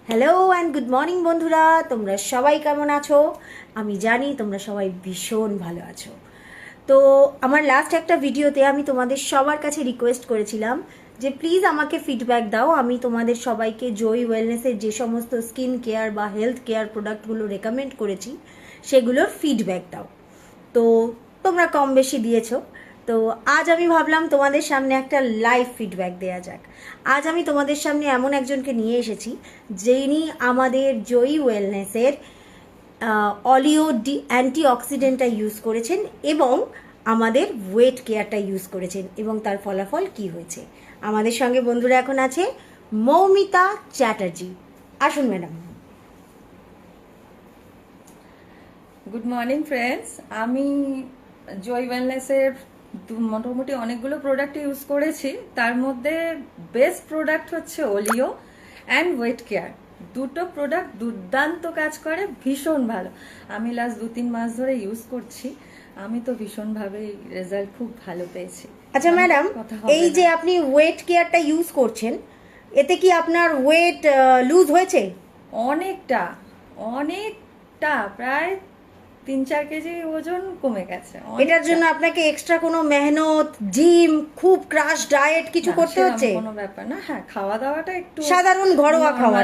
Hello and good morning বন্ধুরা, তোমরা সবাই কেমন আছো? আমি জানি তোমরা সবাই ভীষণ ভালো আছো। তো আমার লাস্ট একটা ভিডিওতে আমি তোমাদের সবার কাছে রিকোয়েস্ট করেছিলাম যে প্লিজ আমাকে ফিডব্যাক দাও। আমি তোমাদের সবাইকে জয়ী ওয়েলনেসের যে সমস্ত স্কিন কেয়ার বা হেলথ কেয়ার প্রোডাক্টগুলো রেকমেন্ড করেছি সেগুলোর ফিডব্যাক দাও। তো তোমরা কম বেশি দিয়েছো। তো আজ আমি ভাবলাম তোমাদের সামনে একটা লাইভ ফিডব্যাক দেওয়া যাক। আজ আমি তোমাদের সামনে এমন একজনকে নিয়ে এসেছি যিনি আমাদের জয়ী ওয়েলনেসের অলিও অ্যান্টিঅক্সিডেন্টটা ইউজ করেছেন এবং আমাদের ওয়েট কেয়ারটা ইউজ করেছেন এবং তার ফলাফল কি হয়েছে। আমাদের সঙ্গে বন্ধুরা এখন আছে মৌমিতা চ্যাটার্জি। আসুন ম্যাডাম। গুড মর্নিং ফ্রেন্ডস, আমি জয় ওয়েলনেসের মোটামুটি অনেকগুলো প্রোডাক্ট ইউজ করেছি। তার মধ্যে বেস্ট প্রোডাক্ট হচ্ছে ওলিও অ্যান্ড ওয়েট কেয়ার। দুটো প্রোডাক্ট দুর্দান্ত কাজ করে, ভীষণ ভালো। আমি লাস্ট 2-3 মাস ধরে ইউজ করছি। আমি তো ভীষণভাবে রেজাল্ট খুব ভালো পেয়েছি। আচ্ছা ম্যাডাম, এই যে আপনি ওয়েট কেয়ারটা ইউজ করছেন, এতে কি আপনার ওয়েট লুজ হয়েছে? অনেকটা অনেকটা প্রায় 3-4 কেজি ওজন কমে গেছে। এটার জন্য আপনাকে এক্সট্রা কোনো মেহনত, জিম, খুব ক্রাশ ডায়েট কিছু করতে হচ্ছে? কোনো ব্যাপার না। হ্যাঁ, খাওয়া দাওয়াটা একটু সাধারণ ঘরোয়া খাওয়া।